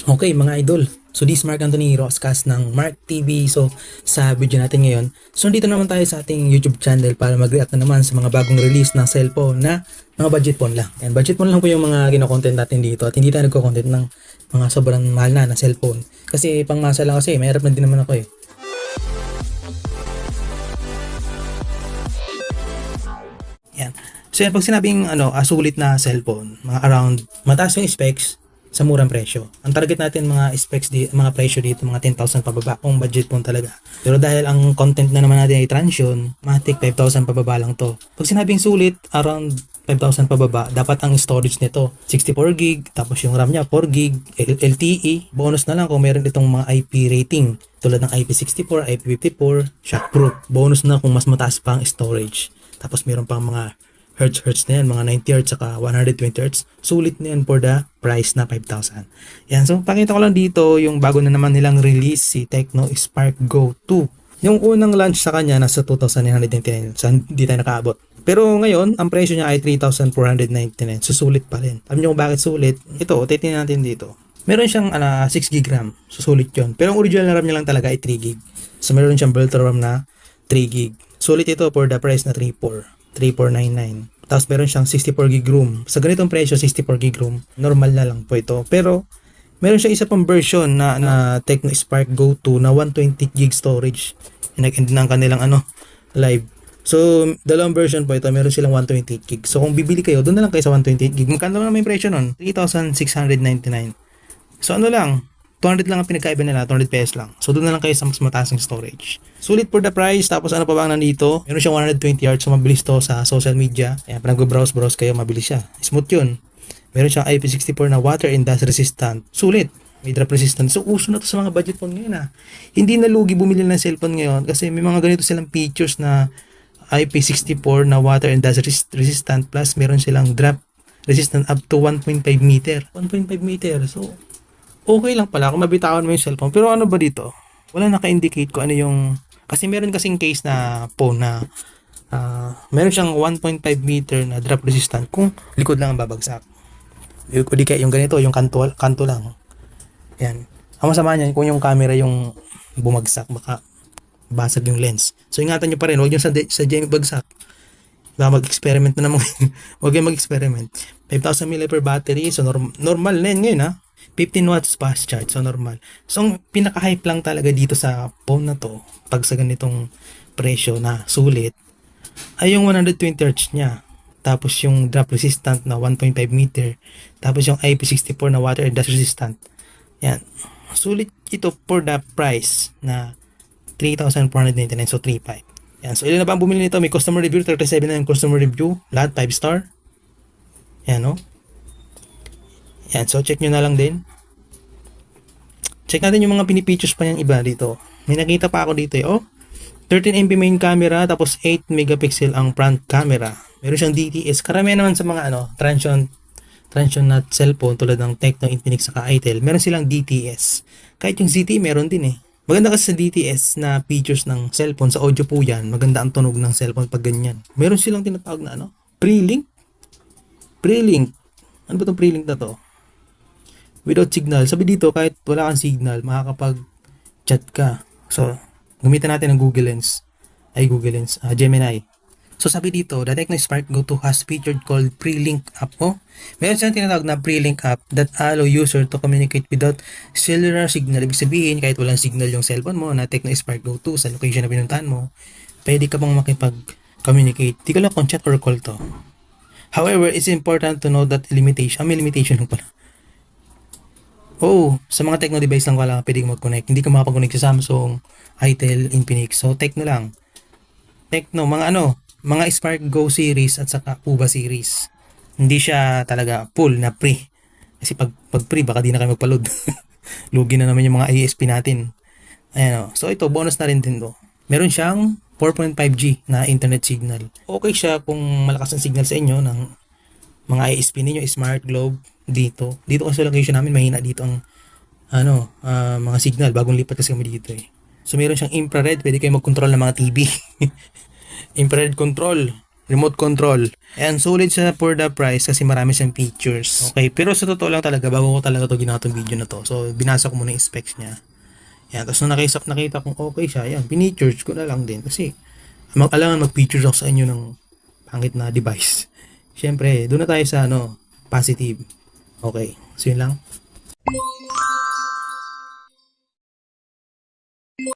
Okay mga idol, so this is Mark Anthony Roscas ng Mark TV. So sa video natin ngayon, so dito naman tayo sa ating YouTube channel para mag-react na naman sa mga bagong release ng cellphone na mga budget phone lang. And budget phone lang po yung mga kino-content natin dito at hindi tayo nagko-content ng mga sobrang mahal na cellphone. Kasi pang masa lang kasi, mahirap na din naman ako eh. Yan. So yan, pag sinabing sulit na cellphone, mga around, mataas yung specs, sa murang presyo. Ang target natin mga specs mga presyo dito mga 10,000 pababa kung budget phone talaga. Pero dahil ang content na naman natin ay Transsion, matik 5,000 pababa lang to. Pag sinabing sulit, around 5,000 pababa, dapat ang storage nito 64GB, tapos yung RAM niya 4GB, LTE, bonus na lang kung meron itong mga IP rating tulad ng IP64, IP54, shockproof. Bonus na kung mas mataas pa ang storage. Tapos meron pang mga hertz na yan, mga 90 Hz saka 120 Hz. Sulit na yan for the price na 5,000. Yan, so pakita ko lang dito yung bago na naman nilang release, si Tecno Spark Go 2. Yung unang launch sa kanya nasa 2,999, so hindi tayo nakaabot. Pero ngayon, ang presyo niya ay 3,499, so sulit pa rin. Alam niyo kung bakit sulit? Ito, titingnan natin dito. Meron siyang 6GB RAM, so sulit yun. Pero ang original na RAM niya lang talaga ay 3GB. So meron siyang built RAM na 3GB. Sulit ito for the price na 3,499. Tapos meron siyang 64GB room. Sa ganitong presyo, 64GB room, normal na lang po ito. Pero meron siyang isa pang version na Tecno Spark Go 2 na 120GB storage. Nag-end ng kanilang live. So, dalawang version po ito, meron silang 128GB. So, kung bibili kayo, doon na lang kayo sa 128GB. Magkano naman yung presyo nun? 3,699. So, lang, 200 lang ang pinagkaiba nila, 200 pesos lang. So, doon na lang kayo sa mas mataas ng storage. Sulit for the price. Tapos ano pa ba ang nandito? Meron siyang 120 Hz, so mabilis to sa social media. Kaya pag nag-browse kayo, mabilis siya. Smooth yun. Meron siyang IP64 na water and dust resistant. Sulit. May drop resistant. So, uso na to sa mga budget phone ngayon ha. Hindi na lugi bumili ng cellphone ngayon kasi may mga ganito silang features na IP64 na water and dust resistant plus meron silang drop resistant up to 1.5 meter. 1.5 meter. So, okay lang pala kung mabitawan mo yung cellphone. Pero ano ba dito? Wala naka-indicate ko ano yung... Kasi meron kasing case na phone na meron siyang 1.5 meter na drop resistant kung likod lang ang babagsak. O di kaya yung ganito, yung kanto lang. Yan. Ang masama niyan kung yung camera yung bumagsak, baka basag yung lens. So ingatan nyo pa rin, huwag nyo sadyang bagsak. Baka mag-experiment na naman. Huwag kayong mag-experiment. 5,000 mAh per battery, so normal na yun ngayon ha. 15 watts fast charge, so normal. So, ang pinaka-hype lang talaga dito sa phone na to, pag sa ganitong presyo na sulit, ay yung 120 Hz niya. Tapos yung drop resistant na 1.5 meter. Tapos yung IP64 na water and dust resistant. Yan. Sulit ito for the price na 3,499, so 3,500. Yan. So, ilan na ba ang bumili nito? May customer review, 37 na yung customer review. Lahat 5 star. Yan, no? Yan, so check nyo na lang din. Check natin yung mga pinipictures pa niyang iba dito. May nakita pa ako dito eh. 13MP main camera, tapos 8 megapixel ang front camera. Meron siyang DTS. Karamihan naman sa mga Transsion na cellphone tulad ng Tecno, Infinix, saka Itel. Meron silang DTS. Kahit yung ZTE meron din eh. Maganda kasi sa DTS na features ng cellphone, sa audio po yan, maganda ang tunog ng cellphone pag ganyan. Meron silang tinatawag na pre-link. Pre-link. Ano ba itong pre-link na to? Without signal. Sabi dito, kahit wala kang signal, makakapag-chat ka. So, gamitin natin ang Google Lens. Gemini. So, sabi dito, the Tecno Spark Go 2 has featured called Pre-Link app. Meron siyang tinatawag na Pre-Link app that allow user to communicate without cellular signal. Ibig sabihin, kahit walang signal yung cellphone mo na Tecno Spark Go 2 sa location na pinuntahan mo, pwede ka bang makipag-communicate. Di ko lang kung chat or call to. However, it's important to know that may limitation lang pala. Sa mga Tecno device lang wala pwede mag-connect. Hindi ka makapag-connect sa Samsung, Itel, Infinix. So, Tecno lang. Tecno, mga Spark Go series at saka Uba series. Hindi siya talaga full na pre. Kasi pag pre, baka di na kayo magpa-load. Lugi na naman yung mga ISP natin. Ayan. So, ito, bonus na rin din to. Meron siyang 4.5G na internet signal. Okay siya kung malakas ang signal sa inyo ng mga ISP ninyo, Smart Globe, dito kasi location namin, mahina dito ang mga signal. Bagong lipat kasi kami dito eh. So, meron siyang infrared, pwede kayo mag-control ng mga TV. Infrared control. remote control. Ayan, sulit siya for the price kasi marami siyang features. Okay, pero sa totoo lang talaga, bago ko talaga to ginawa tong video na to. So, binasa ko muna yung specs niya. Yan, tapos nung nakita kong okay siya, yan, pinicharge ko na lang din. Kasi, alangan mag-features ako sa inyo ng pangit na device. Siyempre, doon na tayo sa, positive. Okay, so yun lang.